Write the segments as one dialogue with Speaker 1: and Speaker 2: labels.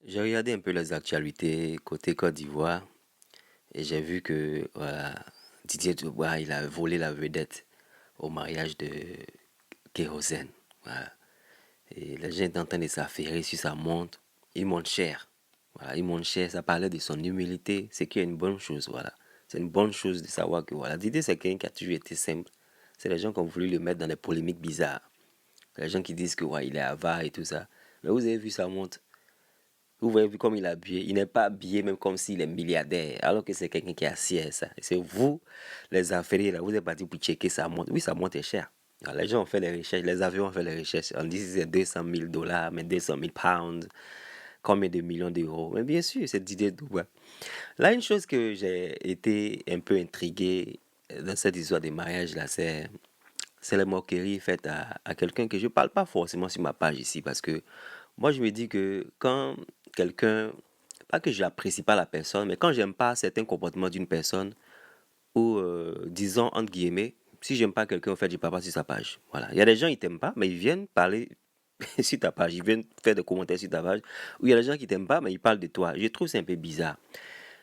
Speaker 1: J'ai regardé un peu les actualités côté Côte d'Ivoire et j'ai vu que voilà, Didier Drogba il a volé la vedette au mariage de Kérosène. Voilà. Et les gens étaient en train de s'affairer sur sa montre. Il monte cher. Voilà, il monte cher. Ça parlait de son humilité, c'est qu'il y a une bonne chose. Voilà. C'est une bonne chose de savoir que voilà, Didier c'est quelqu'un qui a toujours été simple. C'est les gens qui ont voulu le mettre dans des polémiques bizarres. Les gens qui disent que ouais, il est avare et tout ça. Mais vous avez vu sa montre. Vous voyez vu comme il est habillé. Il n'est pas habillé même comme s'il est milliardaire. Alors que c'est quelqu'un qui est assis à ça. Et c'est vous, les affaires, là, vous êtes partis pour checker sa montre. Oui, sa montre est chère. Alors, les gens ont fait les recherches, les avions ont fait les recherches. On dit que c'est 200 000 dollars, mais 200 000 pounds. Combien de millions d'euros? Mais bien sûr, c'est Didier Drogba. Là, une chose que j'ai été un peu intrigué dans cette histoire de mariage là, c'est la moquerie faite à quelqu'un que je ne parle pas forcément sur ma page ici parce que moi je me dis que quand quelqu'un, pas que je n'apprécie pas la personne, mais quand j'aime pas certains comportements d'une personne ou disons entre guillemets, si j'aime pas quelqu'un, en fait, je ne parle pas sur sa page. Voilà. Il y a des gens qui t'aiment pas, mais ils viennent parler sur ta page, ils viennent faire des commentaires sur ta page. Ou il y a des gens qui t'aiment pas, mais ils parlent de toi. Je trouve c'est un peu bizarre.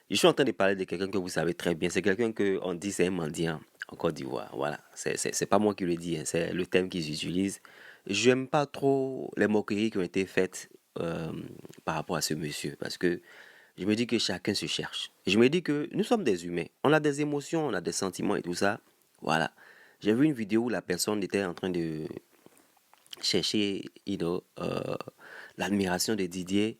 Speaker 1: Je suis en train de parler de quelqu'un que vous savez très bien. C'est quelqu'un que on dit c'est un mendiant en Côte d'Ivoire. Voilà. C'est pas moi qui le dis, hein, c'est le thème qu'ils utilisent. J'aime pas trop les moqueries qui ont été faites par rapport à ce monsieur. Parce que je me dis que chacun se cherche. Je me dis que nous sommes des humains. On a des émotions, on a des sentiments et tout ça. Voilà. J'ai vu une vidéo où la personne était en train de chercher l'admiration de Didier.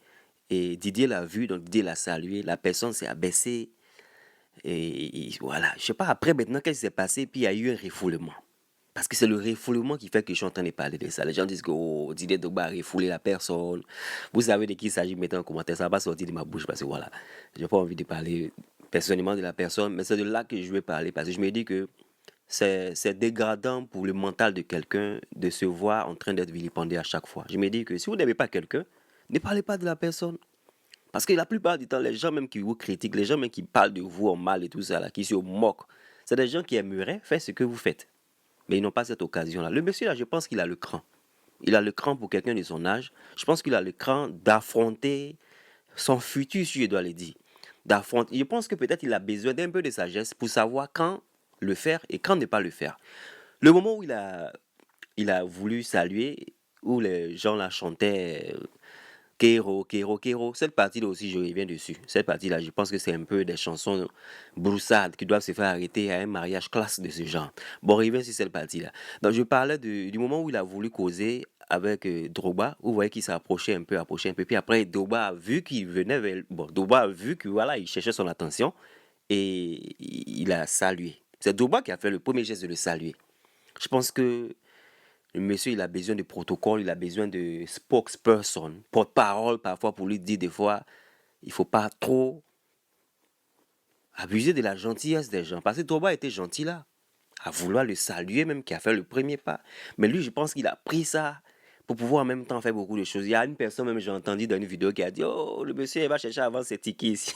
Speaker 1: Et Didier l'a vu, donc Didier l'a salué. La personne s'est abaissée. Et voilà, je sais pas, après maintenant, qu'est-ce qui s'est passé? Puis il y a eu un refoulement. Parce que c'est le refoulement qui fait que je suis en train de parler de ça. Les gens disent que oh, Didier Drogba a refoulé la personne. Vous savez de qui il s'agit, mettez en commentaire. Ça va pas sortir de ma bouche parce que voilà, j'ai pas envie de parler personnellement de la personne, mais c'est de là que je vais parler parce que je me dis que c'est dégradant pour le mental de quelqu'un de se voir en train d'être vilipendé à chaque fois. Je me dis que si vous n'aimez pas quelqu'un, ne parlez pas de la personne. Parce que la plupart du temps, les gens même qui vous critiquent, les gens même qui parlent de vous en mal et tout ça, là, qui se moquent, c'est des gens qui aimeraient faire ce que vous faites. Mais ils n'ont pas cette occasion-là. Le monsieur, là, je pense qu'il a le cran. Il a le cran pour quelqu'un de son âge. Je pense qu'il a le cran d'affronter son futur, si je dois le dire. D'affronter. Je pense que peut-être il a besoin d'un peu de sagesse pour savoir quand le faire et quand ne pas le faire. Le moment où il a voulu saluer, où les gens la chantaient Kero, Kero, Kero. Cette partie-là aussi, je reviens dessus. Cette partie-là, je pense que c'est un peu des chansons broussardes qui doivent se faire arrêter à un mariage classe de ce genre. Bon, reviens sur cette partie-là. Donc, je parlais du moment où il a voulu causer avec Drogba, où vous voyez qu'il s'est approché un peu. Puis après, Drogba a vu qu'il venait vers... Bon, Drogba a vu que voilà, il cherchait son attention et il a salué. C'est Drogba qui a fait le premier geste de le saluer. Je pense que le monsieur, il a besoin de protocole, il a besoin de spokesperson, porte-parole parfois pour lui dire des fois, il ne faut pas trop abuser de la gentillesse des gens. Parce que Toba était gentil là, à vouloir le saluer même, qui a fait le premier pas. Mais lui, je pense qu'il a pris ça pour pouvoir en même temps faire beaucoup de choses. Il y a une personne, même j'ai entendu dans une vidéo, qui a dit, oh, le monsieur, il va chercher à vendre ses tickets ici.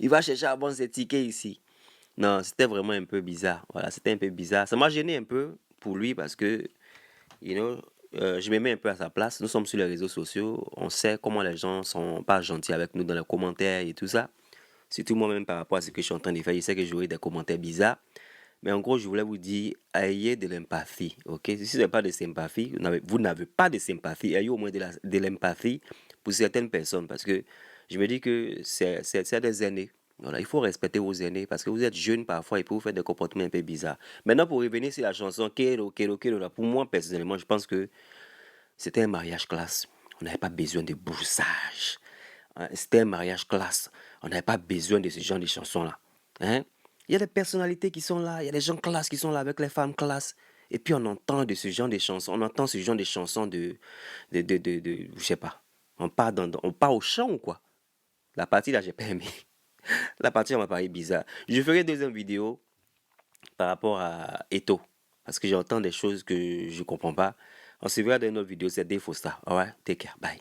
Speaker 1: Il va chercher à vendre ses tickets ici. Non, c'était vraiment un peu bizarre. Voilà, c'était un peu bizarre. Ça m'a gêné un peu pour lui parce que you know, je me mets un peu à sa place. Nous sommes sur les réseaux sociaux. On sait comment les gens sont pas gentils avec nous dans les commentaires et tout ça. Surtout moi-même par rapport à ce que je suis en train de faire. Je sais que j'aurai des commentaires bizarres. Mais en gros, je voulais vous dire, ayez de l'empathie. Ok? Si ce n'est pas de sympathie, vous n'avez pas de sympathie. Ayez au moins de l'empathie pour certaines personnes. Parce que je me dis que c'est des aînés. Voilà, il faut respecter vos aînés parce que vous êtes jeunes parfois et puis vous faites des comportements un peu bizarres. Maintenant, pour revenir sur la chanson Kero, Kero, Kero, là, pour moi, personnellement, je pense que c'était un mariage classe. On n'avait pas besoin de broussage. Hein, c'était un mariage classe. On n'avait pas besoin de ce genre de chansons-là. Hein? Il y a des personnalités qui sont là, il y a des gens classe qui sont là avec les femmes classe. Et puis on entend de ce genre de chansons, on entend ce genre de chansons je sais pas. On part au chant ou quoi? La partie là, j'ai pas aimé. La partie m'a paru bizarre. Je ferai une deuxième vidéo par rapport à Eto. Parce que j'entends des choses que je comprends pas. On se verra dans une autre vidéo, c'est Dave Foster. Alright, take care, bye.